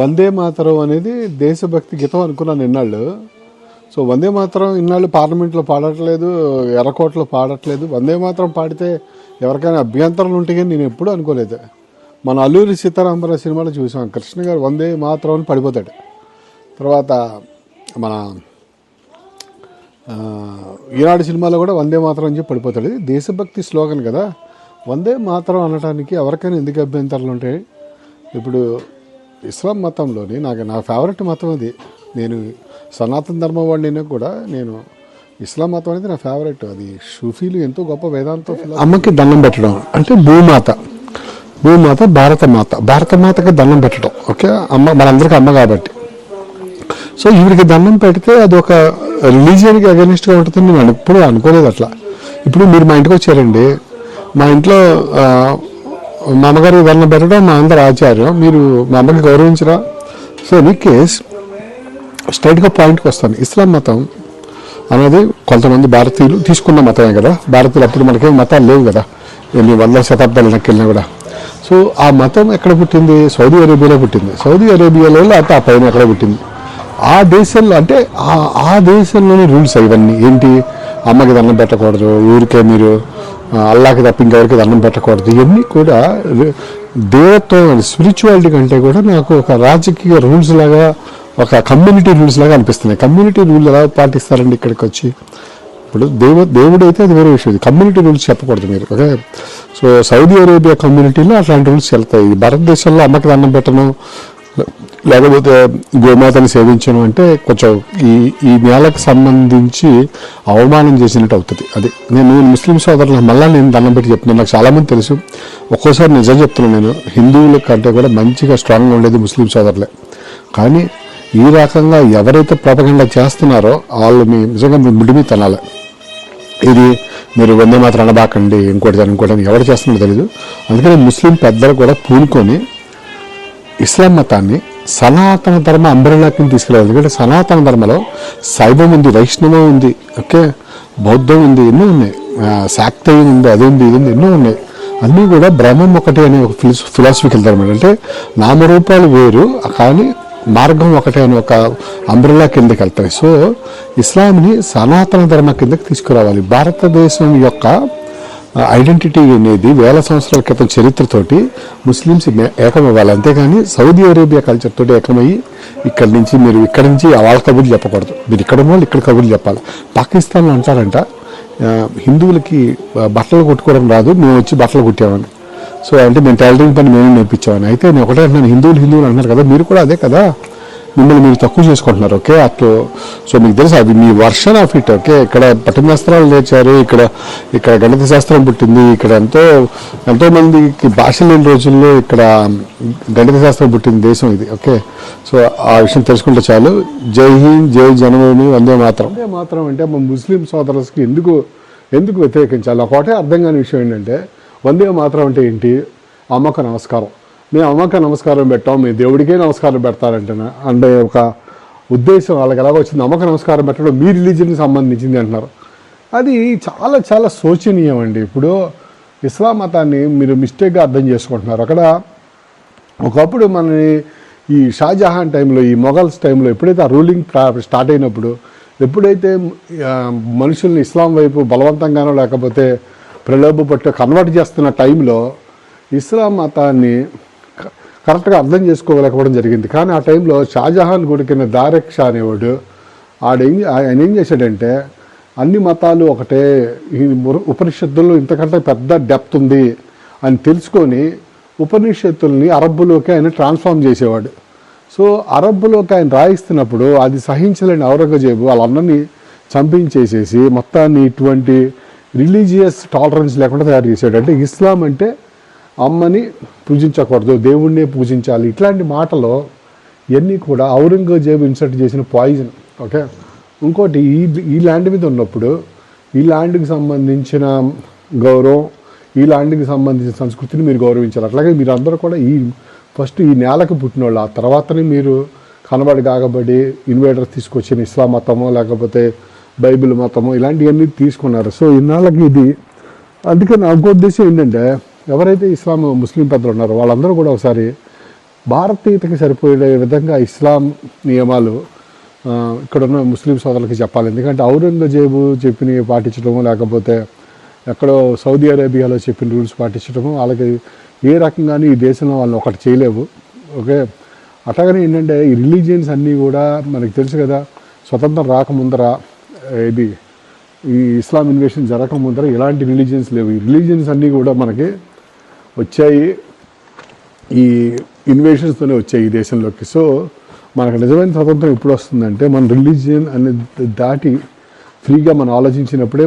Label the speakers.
Speaker 1: వందే మాతరం అనేది దేశభక్తి గీతం అనుకున్నాను ఇన్నాళ్ళు. సో వందే మాతరం ఇన్నాళ్ళు పార్లమెంట్లో పాడట్లేదు, ఎర్రకోటలో పాడట్లేదు. వందే మాతరం పాడితే ఎవరికైనా అభ్యంతరాలు ఉంటాయని నేను ఎప్పుడూ అనుకోలేదు. మన అల్లూరి సీతారామరాజు సినిమాలో చూసాం, కృష్ణ గారు వందే మాతరం అని పడిపోతాడు. తర్వాత మన ఈనాడు సినిమాలో కూడా వందే మాతరం అని చెప్పి పడిపోతాడు. దేశభక్తి స్లోగన్ కదా, వందే మాతరం అనడానికి ఎవరికైనా ఎందుకు అభ్యంతరాలు ఉంటాయి? ఇప్పుడు ఇస్లాం మతంలోని నా ఫేవరెట్ మతం అది. నేను సనాతన ధర్మం వాడినైనా కూడా నేను ఇస్లాం మతం అనేది నా ఫేవరెట్. అది షూఫీలు ఎంతో గొప్ప వేదాంతం. అమ్మకి దండం పెట్టడం అంటే భూమాత భారతమాతకి దండం పెట్టడం. ఓకే, అమ్మ మనందరికీ అమ్మ కాబట్టి. సో ఈవిడికి దండం పెడితే అది ఒక రిలీజియన్కి అగెనిస్ట్గా ఉంటుందని నేను ఎప్పుడు అనుకోలేదు అట్లా. ఇప్పుడు మీరు మా ఇంటికి వచ్చారండి, మా ఇంట్లో మా అమ్మగారికి దండం పెట్టడం మా అందరు ఆచార్యం, మీరు మా అమ్మకి గౌరవించరా? సో ఇన్ కేస్ స్ట్రైట్గా పాయింట్కి వస్తాను. ఇస్లాం మతం అనేది కొంతమంది భారతీయులు తీసుకున్న మతమే కదా. భారతీయులు అప్పుడు మనకేం మతాలు లేవు కదా, ఎన్ని వందల శతాబ్దాలు వెనక్కి కూడా. సో ఆ మతం ఎక్కడ పుట్టింది? సౌదీ అరేబియాలో పుట్టింది. సౌదీ అరేబియాలో ఆ పైన ఎక్కడ పుట్టింది? ఆ దేశంలో, అంటే ఆ దేశంలోని రూల్స్ ఇవన్నీ ఏంటి? అమ్మకి దండం పెట్టకూడదు, ఊరికే మీరు అల్లాకి తప్ప ఇంకెవరికి దండం పెట్టకూడదు. ఇవన్నీ కూడా దేవత్వం స్పిరిచువాలిటీ కంటే కూడా నాకు ఒక రాజకీయ రూల్స్ లాగా, ఒక కమ్యూనిటీ రూల్స్ లాగా అనిపిస్తున్నాయి. కమ్యూనిటీ రూల్ ఎలా పాటిస్తారండి ఇక్కడికి వచ్చి? ఇప్పుడు దేవుడు అయితే అది వేరే విషయం, కమ్యూనిటీ రూల్స్ చెప్పకూడదు మీరు. ఓకే, సో సౌదీ అరేబియా కమ్యూనిటీలో అట్లాంటి రూల్స్ వెళ్తాయి. భారతదేశంలో అమ్మకి దండం పెట్టడం లేకపోతే గోమాతని సేవించడం అంటే కొంచెం ఈ నేలకు సంబంధించి అవమానం చేసినట్టు అవుతుంది. అది నేను ముస్లిం సోదరులు మళ్ళీ నేను దండం పెట్టి చెప్తున్నాను. నాకు చాలామంది తెలుసు, ఒక్కోసారి నిజం చెప్తున్నాను, నేను హిందువుల కంటే కూడా మంచిగా స్ట్రాంగ్గా ఉండేది ముస్లిం సోదరులే. కానీ ఈ రకంగా ఎవరైతే ప్రపగండా చేస్తున్నారో వాళ్ళు నిజంగా మీ ముడి మీద తినాలి. ఇది మీరు వందే మాత్రం అనబాకండి, ఇంకోటి ఎవరు చేస్తున్నారో తెలీదు. అందుకని ముస్లిం పెద్దలు కూడా పూనుకొని ఇస్లాం మతాన్ని సనాతన ధర్మ అంబ్రెల్లా కింద తీసుకెళ్ళాలి. ఎందుకంటే సనాతన ధర్మలో శైవం ఉంది, వైష్ణవం ఉంది, ఓకే, బౌద్ధం ఉంది, ఎన్నో ఉన్నాయి, శాక్తేయం ఉంది, అది ఉంది, ఇది ఉంది, ఎన్నో ఉన్నాయి. అన్నీ కూడా బ్రహ్మం ఒకటే అనే ఒక ఫిలాసఫీకి వెళ్తారు అన్నమాట. అంటే నామరూపాలు వేరు కానీ మార్గం ఒకటే అని ఒక అంబ్రెల్లా కిందకి వెళ్తాయి. సో ఇస్లాంని సనాతన ధర్మ కిందకి తీసుకురావాలి. భారతదేశం యొక్క ఐడెంటిటీ అనేది వేల సంవత్సరాల క్రితం చరిత్రతోటి ముస్లిమ్స్ ఏకమవ్వాలి. అంతేగాని సౌదీ అరేబియా కల్చర్ తోటి ఏకమయ్యి ఇక్కడి నుంచి వాళ్ళ కబుర్లు చెప్పకూడదు. మీరు ఇక్కడ వాళ్ళు ఇక్కడ కబుర్లు చెప్పాలి. పాకిస్తాన్లో అంటారంట, హిందువులకి బట్టలు కొట్టుకోవడం రాదు, మేము వచ్చి బట్టలు కుట్టామని. సో అంటే మేము టైలరింగ్ పని మేము నేర్పించామని. అయితే నేను ఒకటే అంటున్నాను, హిందువులు అంటున్నారు కదా, మీరు కూడా అదే కదా, మిమ్మల్ని మీరు తక్కువ చేసుకుంటున్నారు. ఓకే, అట్లు సో మీకు తెలుసు అది మీ వర్షన్ ఆఫ్ ఇట్. ఓకే, ఇక్కడ పట్టణాస్త్రాలు నేర్చారు, ఇక్కడ గణిత శాస్త్రం పుట్టింది, ఇక్కడ ఎంతో మందికి భాష లేని రోజుల్లో ఇక్కడ గణిత శాస్త్రం పుట్టిన దేశం ఇది. ఓకే, సో ఆ విషయం తెలుసుకుంటే చాలు. జై హింద్, జై జనభూమి, వందే మాతరం. వందే మాతరం అంటే మా ముస్లిం సోదరులకి ఎందుకు వ్యతిరేకించాలి? ఒకటే అర్థం కాని విషయం ఏంటంటే, వందే మాతరం అంటే ఏంటి? అమ్మకు నమస్కారం, మేము అమ్మకి నమస్కారం పెట్టాం, మీ దేవుడికే నమస్కారం పెడతారంటేనా అంటే ఒక ఉద్దేశం వాళ్ళకి ఎలాగో వచ్చింది. అమ్మకి నమస్కారం పెట్టడం మీ రిలీజన్కి సంబంధించింది అంటున్నారు. అది చాలా చాలా శోచనీయం అండి. ఇప్పుడు ఇస్లాం మతాన్ని మీరు మిస్టేక్గా అర్థం చేసుకుంటున్నారు. అక్కడ ఒకప్పుడు మనని ఈ షాజహాన్ టైంలో, ఈ మొఘల్స్ టైంలో ఎప్పుడైతే ఆ రూలింగ్ స్టార్ట్ అయినప్పుడు, ఎప్పుడైతే మనుషుల్ని ఇస్లాం వైపు బలవంతంగానో లేకపోతే ప్రలోభపట్టు కన్వర్ట్ చేస్తున్న టైంలో ఇస్లాం మతాన్ని కరెక్ట్గా అర్థం చేసుకోలేకపోవడం జరిగింది. కానీ ఆ టైంలో షాజహాన్ కొడుకున్న దారెక్ షా అనేవాడు, ఆయన ఏం చేశాడంటే అన్ని మతాలు ఒకటే, ఈ ఉపనిషత్తుల్లో ఇంతకంటే పెద్ద డెప్త్ ఉంది అని తెలుసుకొని ఉపనిషత్తుల్ని అరబ్బులోకి ఆయన ట్రాన్స్ఫార్మ్ చేసేవాడు. సో అరబ్బులోకి ఆయన రాయిస్తున్నప్పుడు అది సహించలేని ఔరంగజేబు వాళ్ళందరినీ చంపించేసేసి మొత్తాన్ని ఇటువంటి రిలీజియస్ టాలరెన్స్ లేకుండా తయారు చేశాడు. అంటే ఇస్లాం అంటే అమ్మని పూజించకూడదు, దేవుణ్ణే పూజించాలి, ఇట్లాంటి మాటలు ఇవన్నీ కూడా ఔరంగజేబు ఇన్సర్ట్ చేసిన పాయిజన్. ఓకే, ఇంకోటి ఈ ల్యాండ్ మీద ఉన్నప్పుడు ఈ ల్యాండ్కి సంబంధించిన గౌరవం, ఈ ల్యాండ్కి సంబంధించిన సంస్కృతిని మీరు గౌరవించాలి. అట్లాగే మీరు అందరూ కూడా ఫస్ట్ ఈ నేలకు పుట్టినోళ్ళు, ఆ తర్వాతనే మీరు కాగబడి ఇన్వేడర్స్ తీసుకొచ్చిన ఇస్లాం మతమో లేకపోతే బైబిల్ మతమో ఇలాంటివన్నీ తీసుకున్నారు. సో ఇన్నాళ్ళకి ఇది. అందుకే నా ఉద్దేశం ఏంటంటే, ఎవరైతే ముస్లిం పెద్దలు ఉన్నారో వాళ్ళందరూ కూడా ఒకసారి భారతీయతకి సరిపోయే విధంగా ఇస్లాం నియమాలు ఇక్కడున్న ముస్లిం సోదరులకి చెప్పాలి. ఎందుకంటే ఔరంగజేబు చెప్పినవి పాటించడము, లేకపోతే ఎక్కడో సౌదీ అరేబియాలో చెప్పిన రూల్స్ పాటించడము వాళ్ళకి ఏ రకంగానూ ఈ దేశంలో వాళ్ళు ఒకటి చేయలేవు. ఓకే, అట్లాగనే ఏంటంటే ఈ రిలీజియన్స్ అన్నీ కూడా మనకి తెలుసు కదా, స్వతంత్రం రాకముందర ఇది ఈ ఇస్లాం ఇన్వేషన్ జరగకముందర ఎలాంటి రిలీజియన్స్ లేవు. ఈ రిలీజియన్స్ అన్నీ కూడా మనకి వచ్చాయి ఈ ఇన్వేషన్స్తోనే వచ్చాయి ఈ దేశంలోకి. సో మనకు నిజమైన స్వతంత్రం ఎప్పుడు వస్తుందంటే మన రిలీజియన్ అనేది దాటి ఫ్రీగా మనం ఆలోచించినప్పుడే